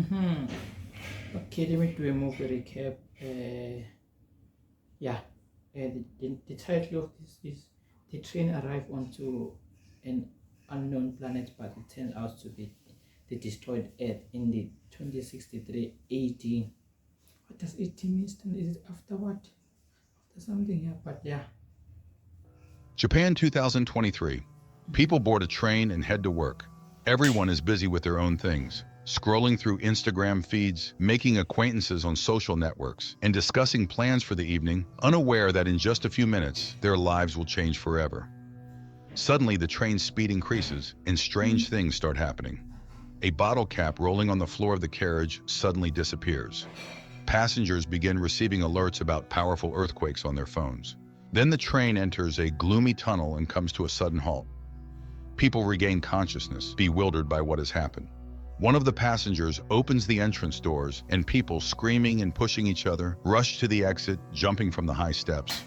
Hmm. Okay, let me do a movie recap. Yeah, the title of this is The Train Arrived onto an Unknown Planet, but it turned out to be the destroyed Earth in the 2063 AD. What does AD mean? Is it after what? After something, yeah, but yeah. Japan 2023. People board a train and head to work. Everyone is busy with their own things, scrolling through Instagram feeds, making acquaintances on social networks, and discussing plans for the evening, unaware that in just a few minutes, their lives will change forever. Suddenly, the train's speed increases, and strange things start happening. A bottle cap rolling on the floor of the carriage suddenly disappears. Passengers begin receiving alerts about powerful earthquakes on their phones. Then the train enters a gloomy tunnel and comes to a sudden halt. People regain consciousness, bewildered by what has happened. One of the passengers opens the entrance doors, and people, screaming and pushing each other, rush to the exit, jumping from the high steps.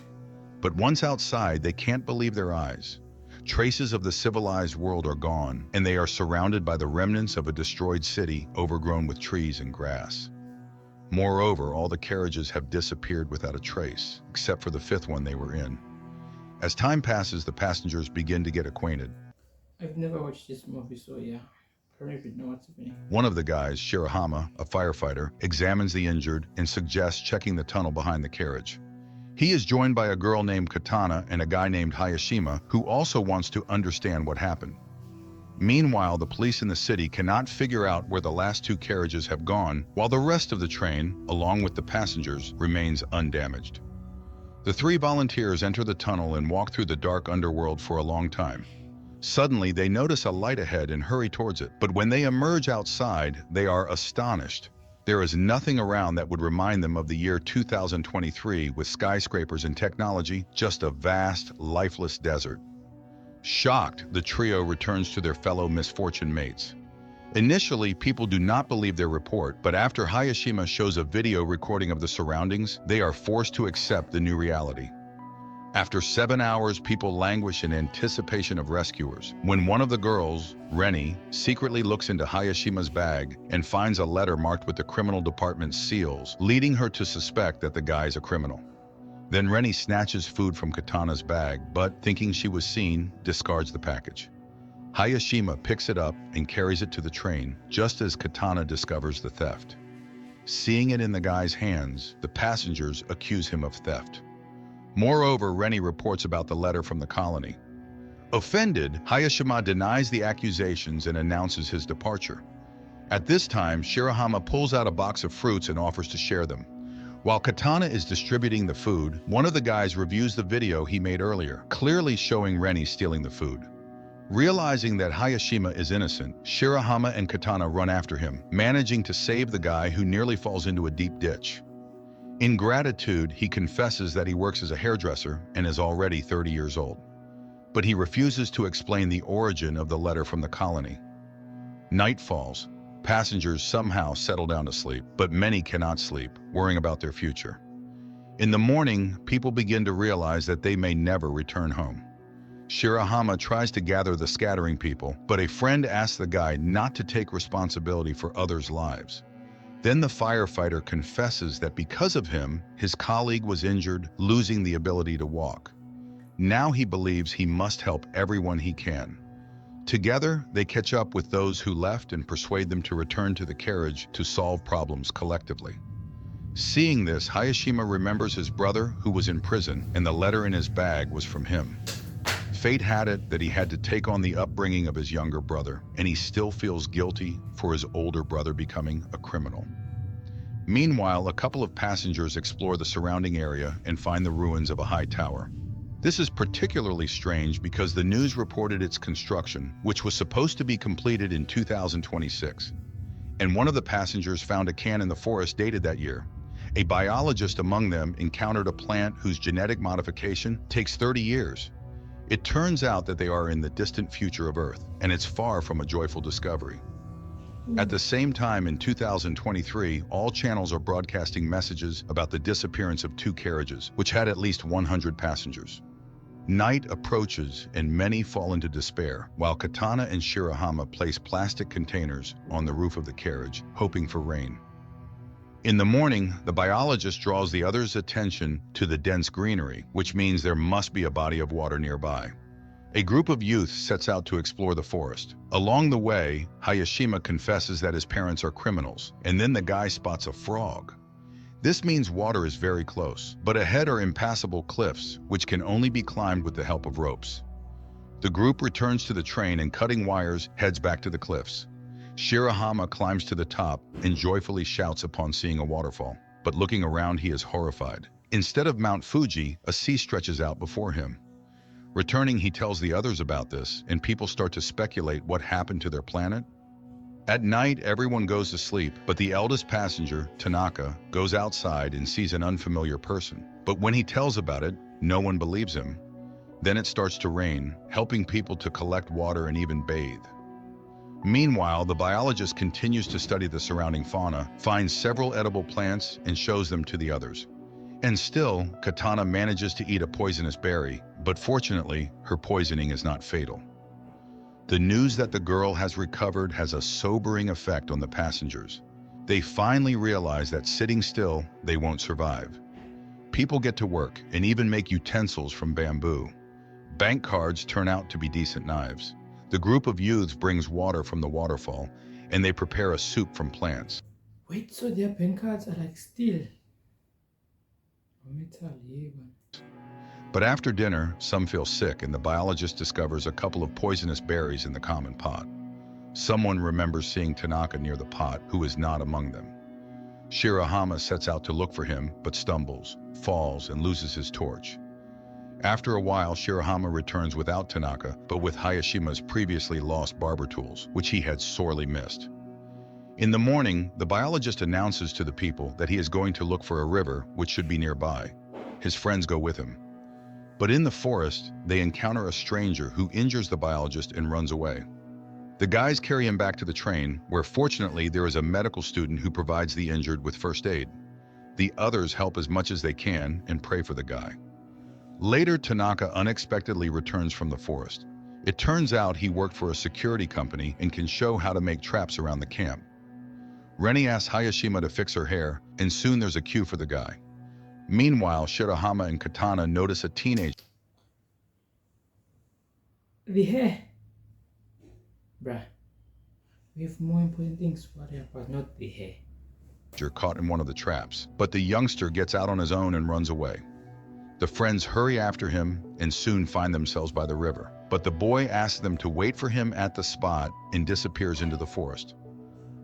But once outside, they can't believe their eyes. Traces of the civilized world are gone, and they are surrounded by the remnants of a destroyed city overgrown with trees and grass. Moreover, all the carriages have disappeared without a trace, except for the fifth one they were in. As time passes, the passengers begin to get acquainted. I've never watched this movie, so yeah. I don't even know what's happening. One of the guys, Shirahama, a firefighter, examines the injured and suggests checking the tunnel behind the carriage. He is joined by a girl named Katana and a guy named Hayashima, who also wants to understand what happened. Meanwhile, the police in the city cannot figure out where the last two carriages have gone, while the rest of the train, along with the passengers, remains undamaged. The three volunteers enter the tunnel and walk through the dark underworld for a long time. Suddenly, they notice a light ahead and hurry towards it. But when they emerge outside, they are astonished. There is nothing around that would remind them of the year 2023 with skyscrapers and technology, just a vast, lifeless desert. Shocked, the trio returns to their fellow misfortune mates. Initially, people do not believe their report, but after Hayashima shows a video recording of the surroundings, they are forced to accept the new reality. After 7 hours, people languish in anticipation of rescuers, when one of the girls, Reni, secretly looks into Hayashima's bag and finds a letter marked with the criminal department's seals, leading her to suspect that the guy's a criminal. Then Reni snatches food from Katana's bag, but, thinking she was seen, discards the package. Hayashima picks it up and carries it to the train, just as Katana discovers the theft. Seeing it in the guy's hands, the passengers accuse him of theft. Moreover, Reni reports about the letter from the colony. Offended, Hayashima denies the accusations and announces his departure. At this time, Shirahama pulls out a box of fruits and offers to share them. While Katana is distributing the food, one of the guys reviews the video he made earlier, clearly showing Reni stealing the food. Realizing that Hayashima is innocent, Shirahama and Katana run after him, managing to save the guy who nearly falls into a deep ditch. In gratitude, he confesses that he works as a hairdresser and is already 30 years old. But he refuses to explain the origin of the letter from the colony. Night falls. Passengers somehow settle down to sleep, but many cannot sleep, worrying about their future. In the morning, people begin to realize that they may never return home. Shirahama tries to gather the scattering people, but a friend asks the guy not to take responsibility for others' lives. Then the firefighter confesses that because of him, his colleague was injured, losing the ability to walk. Now he believes he must help everyone he can. Together, they catch up with those who left and persuade them to return to the carriage to solve problems collectively. Seeing this, Hayashima remembers his brother who was in prison, and the letter in his bag was from him. Fate had it that he had to take on the upbringing of his younger brother, and he still feels guilty for his older brother becoming a criminal. Meanwhile, a couple of passengers explore the surrounding area and find the ruins of a high tower. This is particularly strange because the news reported its construction, which was supposed to be completed in 2026. And one of the passengers found a can in the forest dated that year. A biologist among them encountered a plant whose genetic modification takes 30 years. It turns out that they are in the distant future of Earth, and it's far from a joyful discovery. At the same time, in 2023, all channels are broadcasting messages about the disappearance of two carriages, which had at least 100 passengers. Night approaches and many fall into despair, while Katana and Shirahama place plastic containers on the roof of the carriage, hoping for rain. In the morning, the biologist draws the others' attention to the dense greenery, which means there must be a body of water nearby. A group of youth sets out to explore the forest. Along the way, Hayashima confesses that his parents are criminals, and then the guy spots a frog. This means water is very close, but ahead are impassable cliffs, which can only be climbed with the help of ropes. The group returns to the train and, cutting wires, heads back to the cliffs. Shirahama climbs to the top and joyfully shouts upon seeing a waterfall, but looking around he is horrified. Instead of Mount Fuji, a sea stretches out before him. Returning, he tells the others about this, and people start to speculate what happened to their planet. At night, everyone goes to sleep, but the eldest passenger, Tanaka, goes outside and sees an unfamiliar person. But when he tells about it, no one believes him. Then it starts to rain, helping people to collect water and even bathe. Meanwhile, the biologist continues to study the surrounding fauna, finds several edible plants, and shows them to the others. And still, Katana manages to eat a poisonous berry, but fortunately, her poisoning is not fatal. The news that the girl has recovered has a sobering effect on the passengers. They finally realize that sitting still, they won't survive. People get to work and even make utensils from bamboo. Bank cards turn out to be decent knives. The group of youths brings water from the waterfall, and they prepare a soup from plants. Wait, so their pen cards are like steel? Or metal, yeah, man. But after dinner, some feel sick, and the biologist discovers a couple of poisonous berries in the common pot. Someone remembers seeing Tanaka near the pot, who is not among them. Shirahama sets out to look for him, but stumbles, falls, and loses his torch. After a while, Shirahama returns without Tanaka, but with Hayashima's previously lost barber tools, which he had sorely missed. In the morning, the biologist announces to the people that he is going to look for a river which should be nearby. His friends go with him. But in the forest, they encounter a stranger who injures the biologist and runs away. The guys carry him back to the train, where fortunately there is a medical student who provides the injured with first aid. The others help as much as they can and pray for the guy. Later, Tanaka unexpectedly returns from the forest. It turns out he worked for a security company and can show how to make traps around the camp. Reni asks Hayashima to fix her hair, and soon there's a cue for the guy. Meanwhile, Shirahama and Katana notice a teenager The hair. Bruh. We have more important things to worry about, not the hair. caught in one of the traps, but the youngster gets out on his own and runs away. The friends hurry after him and soon find themselves by the river, but the boy asks them to wait for him at the spot and disappears into the forest.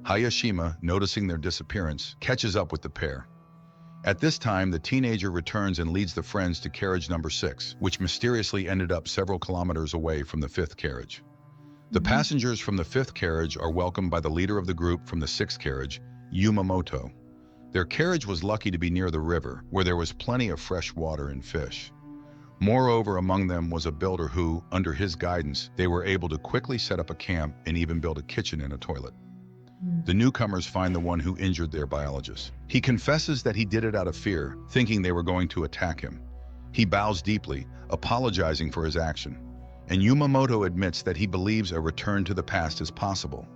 Hayashima, noticing their disappearance, catches up with the pair. At this time, the teenager returns and leads the friends to carriage number 6, which mysteriously ended up several kilometers away from the 5th carriage. The passengers from the 5th carriage are welcomed by the leader of the group from the 6th carriage, Yumamoto. Their carriage was lucky to be near the river, where there was plenty of fresh water and fish. Moreover, among them was a builder who, under his guidance, they were able to quickly set up a camp and even build a kitchen and a toilet. The newcomers find the one who injured their biologist. He confesses that he did it out of fear, thinking they were going to attack him. He bows deeply, apologizing for his action. And Yumamoto admits that he believes a return to the past is possible.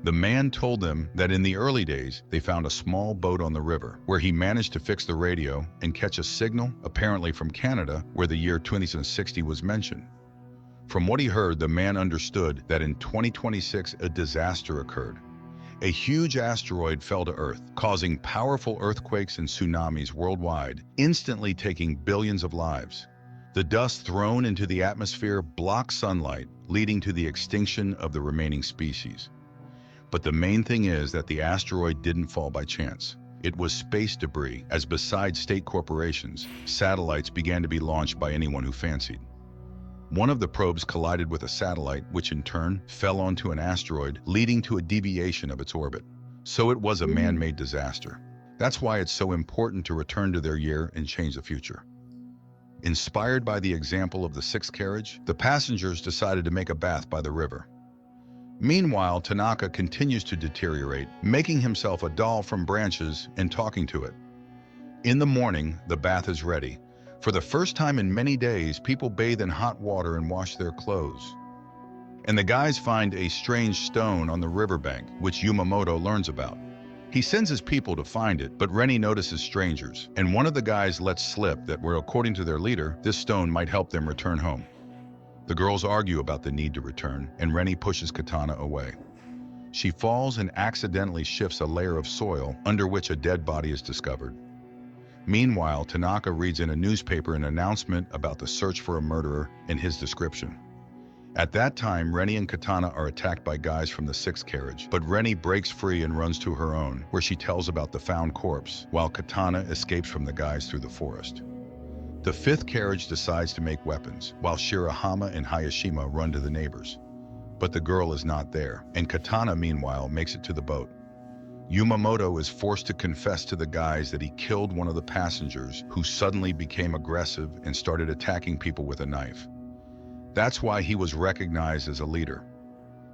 The man told them that in the early days, they found a small boat on the river, where he managed to fix the radio and catch a signal, apparently from Canada, where the year 2060 was mentioned. From what he heard, the man understood that in 2026 a disaster occurred. A huge asteroid fell to Earth, causing powerful earthquakes and tsunamis worldwide, instantly taking billions of lives. The dust thrown into the atmosphere blocked sunlight, leading to the extinction of the remaining species. But the main thing is that the asteroid didn't fall by chance. It was space debris, as besides state corporations, satellites began to be launched by anyone who fancied. One of the probes collided with a satellite, which in turn fell onto an asteroid, leading to a deviation of its orbit. So it was a man-made disaster. That's why it's so important to return to their year and change the future. Inspired by the example of the 6th carriage, the passengers decided to make a bath by the river. Meanwhile, Tanaka continues to deteriorate, making himself a doll from branches and talking to it. In the morning, the bath is ready. For the first time in many days, people bathe in hot water and wash their clothes. And the guys find a strange stone on the riverbank, which Yumamoto learns about. He sends his people to find it, but Rennie notices strangers, and one of the guys lets slip that where, according to their leader, this stone might help them return home. The girls argue about the need to return, and Rennie pushes Katana away. She falls and accidentally shifts a layer of soil under which a dead body is discovered. Meanwhile, Tanaka reads in a newspaper an announcement about the search for a murderer and his description. At that time, Rennie and Katana are attacked by guys from the 6th carriage, but Rennie breaks free and runs to her own, where she tells about the found corpse, while Katana escapes from the guys through the forest. The 5th carriage decides to make weapons, while Shirahama and Hayashima run to the neighbors. But the girl is not there, and Katana, meanwhile, makes it to the boat. Yumamoto is forced to confess to the guys that he killed one of the passengers, who suddenly became aggressive and started attacking people with a knife. That's why he was recognized as a leader.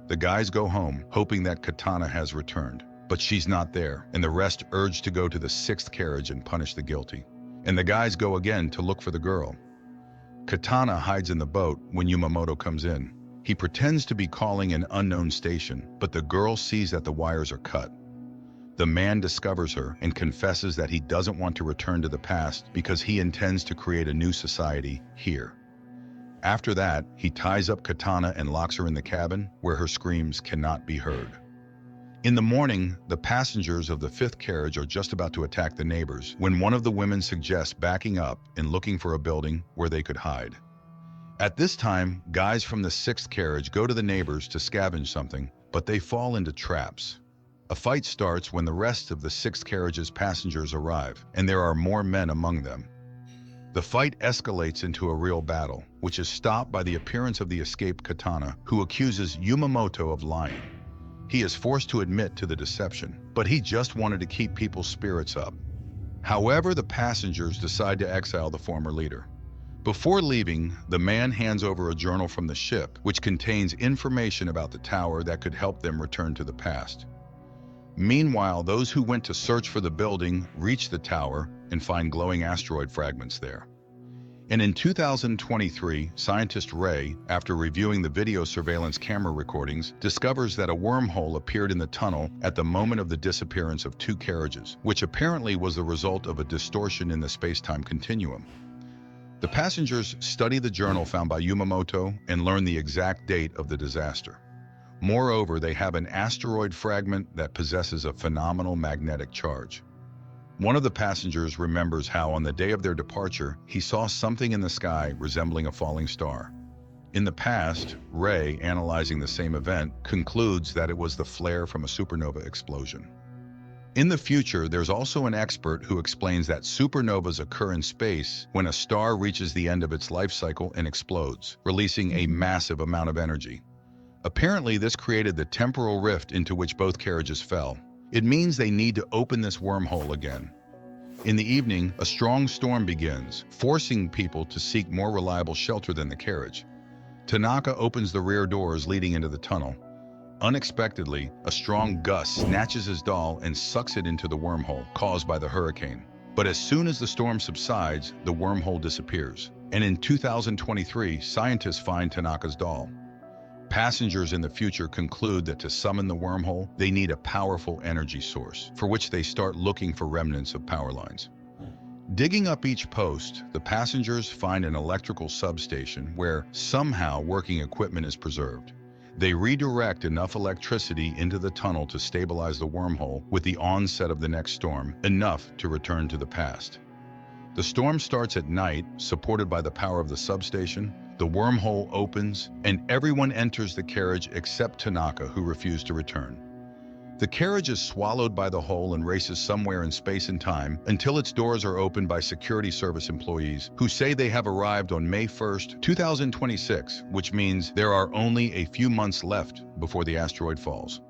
The guys go home, hoping that Katana has returned, but she's not there, and the rest urge to go to the 6th carriage and punish the guilty. And the guys go again to look for the girl. Katana hides in the boat when Yumamoto comes in. He pretends to be calling an unknown station, but the girl sees that the wires are cut. The man discovers her and confesses that he doesn't want to return to the past because he intends to create a new society here. After that, he ties up Katana and locks her in the cabin, where her screams cannot be heard. In the morning, the passengers of the 5th carriage are just about to attack the neighbors when one of the women suggests backing up and looking for a building where they could hide. At this time, guys from the 6th carriage go to the neighbors to scavenge something, but they fall into traps. A fight starts when the rest of the 6th carriage's passengers arrive, and there are more men among them. The fight escalates into a real battle, which is stopped by the appearance of the escaped Katana, who accuses Yumamoto of lying. He is forced to admit to the deception, but he just wanted to keep people's spirits up. However, the passengers decide to exile the former leader. Before leaving, the man hands over a journal from the ship, which contains information about the tower that could help them return to the past. Meanwhile, those who went to search for the building reach the tower and find glowing asteroid fragments there. And in 2023, scientist Ray, after reviewing the video surveillance camera recordings, discovers that a wormhole appeared in the tunnel at the moment of the disappearance of 2 carriages, which apparently was the result of a distortion in the space-time continuum. The passengers study the journal found by Yumamoto and learn the exact date of the disaster. Moreover, they have an asteroid fragment that possesses a phenomenal magnetic charge. One of the passengers remembers how on the day of their departure, he saw something in the sky resembling a falling star. In the past, Ray, analyzing the same event, concludes that it was the flare from a supernova explosion. In the future, there's also an expert who explains that supernovas occur in space when a star reaches the end of its life cycle and explodes, releasing a massive amount of energy. Apparently, this created the temporal rift into which both carriages fell. It means they need to open this wormhole again. In the evening, a strong storm begins, forcing people to seek more reliable shelter than the carriage. Tanaka opens the rear doors leading into the tunnel. Unexpectedly, a strong gust snatches his doll and sucks it into the wormhole caused by the hurricane. But as soon as the storm subsides, the wormhole disappears. And in 2023, scientists find Tanaka's doll. Passengers in the future conclude that to summon the wormhole, they need a powerful energy source, for which they start looking for remnants of power lines. Digging up each post, the passengers find an electrical substation where somehow working equipment is preserved. They redirect enough electricity into the tunnel to stabilize the wormhole with the onset of the next storm, enough to return to the past. The storm starts at night, supported by the power of the substation. The wormhole opens, and everyone enters the carriage except Tanaka, who refused to return. The carriage is swallowed by the hole and races somewhere in space and time until its doors are opened by security service employees who say they have arrived on May 1st, 2026, which means there are only a few months left before the asteroid falls.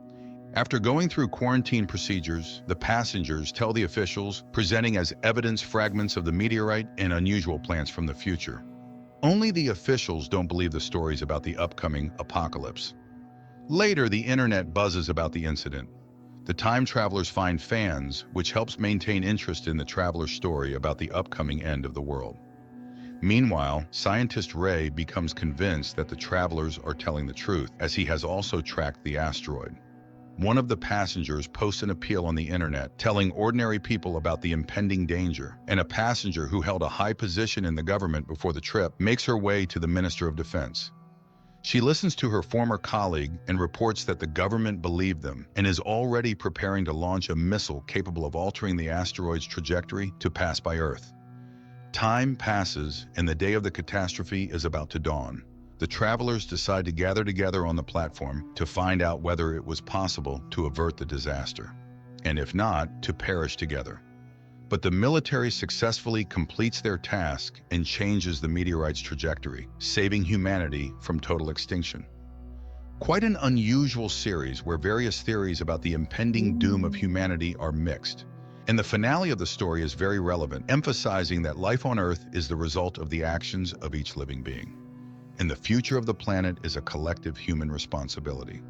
After going through quarantine procedures, the passengers tell the officials, presenting as evidence fragments of the meteorite and unusual plants from the future. Only the officials don't believe the stories about the upcoming apocalypse. Later, the internet buzzes about the incident. The time travelers find fans, which helps maintain interest in the traveler's story about the upcoming end of the world. Meanwhile, scientist Ray becomes convinced that the travelers are telling the truth, as he has also tracked the asteroid. One of the passengers posts an appeal on the internet telling ordinary people about the impending danger, and a passenger who held a high position in the government before the trip makes her way to the Minister of Defense. She listens to her former colleague and reports that the government believed them and is already preparing to launch a missile capable of altering the asteroid's trajectory to pass by Earth. Time passes, and the day of the catastrophe is about to dawn. The travelers decide to gather together on the platform to find out whether it was possible to avert the disaster, and if not, to perish together. But the military successfully completes their task and changes the meteorite's trajectory, saving humanity from total extinction. Quite an unusual series where various theories about the impending doom of humanity are mixed. And the finale of the story is very relevant, emphasizing that life on Earth is the result of the actions of each living being. And the future of the planet is a collective human responsibility.